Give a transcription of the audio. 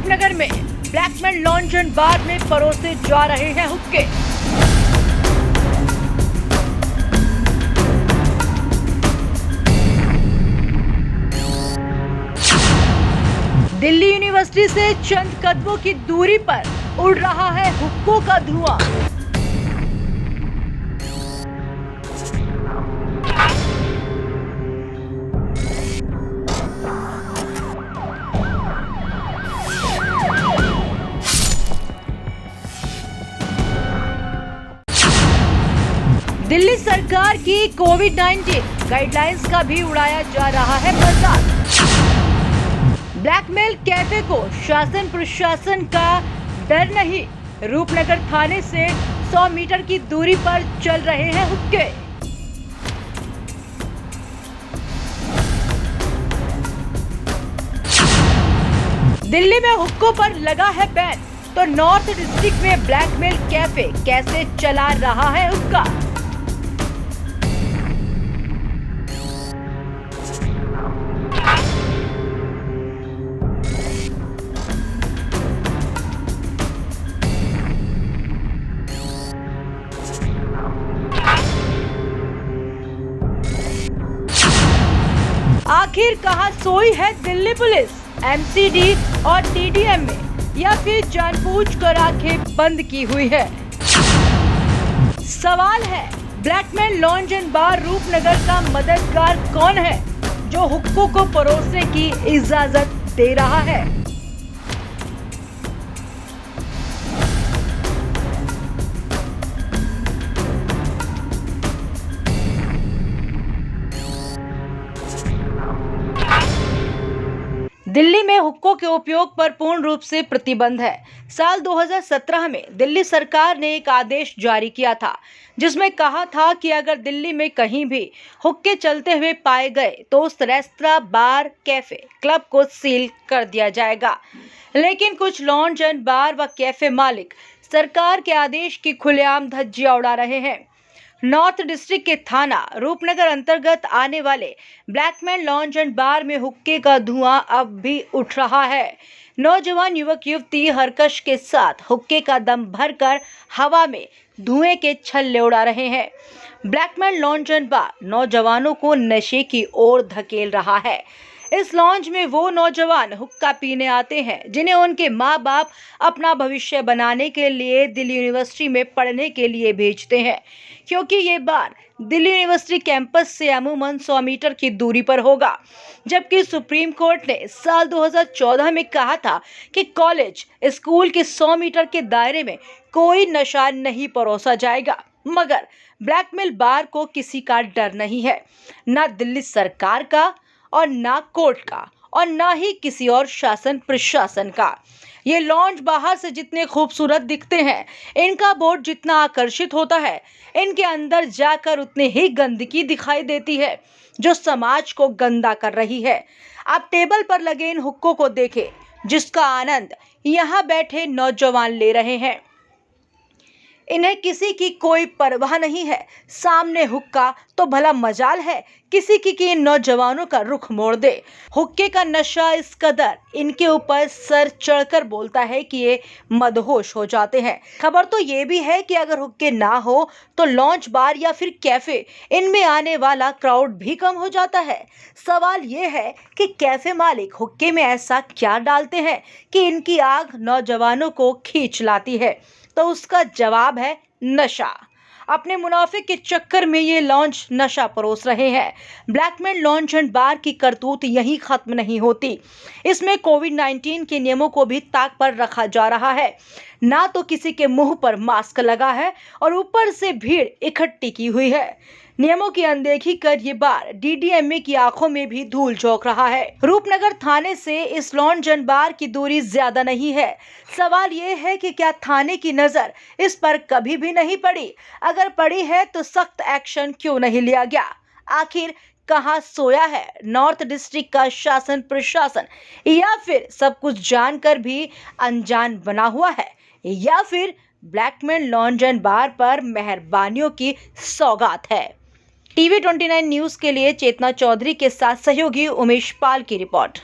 रूपनगर में Blackman lounge and बार में परोसे जा रहे हैं हुक्के। दिल्ली यूनिवर्सिटी से चंद कदमों की दूरी पर उड़ रहा है हुक्कों का धुआं। दिल्ली सरकार की कोविड-19 गाइडलाइंस का भी उड़ाया जा रहा है मजाक। ब्लैकमेल कैफे को शासन प्रशासन का डर नहीं, रूपनगर थाने से 100 मीटर की दूरी पर चल रहे हैं हुक्के। दिल्ली में हुक्कों पर लगा है बैन, तो नॉर्थ डिस्ट्रिक्ट में ब्लैकमेल कैफे कैसे चला रहा है हुक्का। आखिर कहां सोई है दिल्ली पुलिस, एमसीडी और टीडीएम में, या फिर जानबूझकर आंखें बंद की हुई है। सवाल है, ब्लैकमैन लॉन्ज एंड बार रूपनगर का मददगार कौन है जो हुक्कों को परोसने की इजाजत दे रहा है। दिल्ली में हुक्कों के उपयोग पर पूर्ण रूप से प्रतिबंध है। साल 2017 में दिल्ली सरकार ने एक आदेश जारी किया था, जिसमें कहा था कि अगर दिल्ली में कहीं भी हुक्के चलते हुए पाए गए तो उस रेस्तरां, बार, कैफे, क्लब को सील कर दिया जाएगा। लेकिन कुछ लॉन्ज एंड बार व कैफे मालिक सरकार के आदेश की खुलेआम धज्जियां उड़ा रहे हैं। नॉर्थ डिस्ट्रिक्ट के थाना रूपनगर अंतर्गत आने वाले ब्लैकमैन लॉन्ज एंड बार में हुक्के का धुआं अब भी उठ रहा है। नौजवान युवक युवती हरकश के साथ हुक्के का दम भरकर हवा में धुएं के छल्ले उड़ा रहे हैं। ब्लैकमैन लॉन्ज एंड बार नौजवानों को नशे की ओर धकेल रहा है। इस लॉन्ज में वो नौजवान हुक्का पीने आते हैं जिन्हें उनके माँ बाप अपना भविष्य बनाने के लिए दिल्ली यूनिवर्सिटी में पढ़ने के लिए भेजते हैं, क्योंकि ये बार दिल्ली यूनिवर्सिटी कैंपस से अमूमन 100 मीटर की दूरी पर होगा। जबकि सुप्रीम कोर्ट ने साल 2014 में कहा था कि कॉलेज, स्कूल के 100 मीटर के दायरे में कोई नशा नहीं परोसा जाएगा। मगर ब्लैकमेल बार को किसी का डर नहीं है, ना दिल्ली सरकार का और ना कोर्ट का और ना ही किसी और शासन प्रशासन का। ये लॉन्ज बाहर से जितने खूबसूरत दिखते हैं, इनका बोर्ड जितना आकर्षित होता है, इनके अंदर जाकर उतनी ही गंदगी दिखाई देती है जो समाज को गंदा कर रही है। आप टेबल पर लगे इन हुक्कों को देखें, जिसका आनंद यहाँ बैठे नौजवान ले रहे हैं। इन्हें किसी की कोई परवाह नहीं है। सामने हुक्का तो भला मजाल है किसी की कि इन नौजवानों का रुख मोड़ दे। हुक्के का नशा इस कदर इनके ऊपर सर चढ़कर बोलता है कि ये मदहोश हो जाते हैं। खबर तो ये भी है कि अगर हुक्के ना हो तो लॉन्ज, बार या फिर कैफे, इनमें आने वाला क्राउड भी कम हो जाता है। सवाल ये है कि कैफे मालिक हुक्के में ऐसा क्या डालते हैं कि इनकी आग नौजवानों को खींच लाती है। तो उसका जवाब है नशा। अपने मुनाफे के चक्कर में ये लॉन्ज नशा परोस रहे हैं। ब्लैकमैन लॉन्ज एंड बार की करतूत यहीं खत्म नहीं होती। इसमें कोविड-19 के नियमों को भी ताक पर रखा जा रहा है। ना तो किसी के मुंह पर मास्क लगा है और ऊपर से भीड़ इकट्ठी की हुई है। नियमों की अनदेखी कर ये बार डीडीएमए की आंखों में भी धूल झोंक रहा है। रूपनगर थाने से इस लॉन्ज एंड बार की दूरी ज्यादा नहीं है। सवाल ये है कि क्या थाने की नजर इस पर कभी भी नहीं पड़ी? अगर पड़ी है तो सख्त एक्शन क्यों नहीं लिया गया? आखिर कहां सोया है नॉर्थ डिस्ट्रिक्ट का शासन प्रशासन? या फिर सब कुछ जानकर भी अनजान बना हुआ है? या फिर ब्लैकमैन लॉन्ज एंड बार पर मेहरबानियों की सौगात है? टीवी 29 न्यूज़ के लिए चेतना चौधरी के साथ सहयोगी उमेश पाल की रिपोर्ट।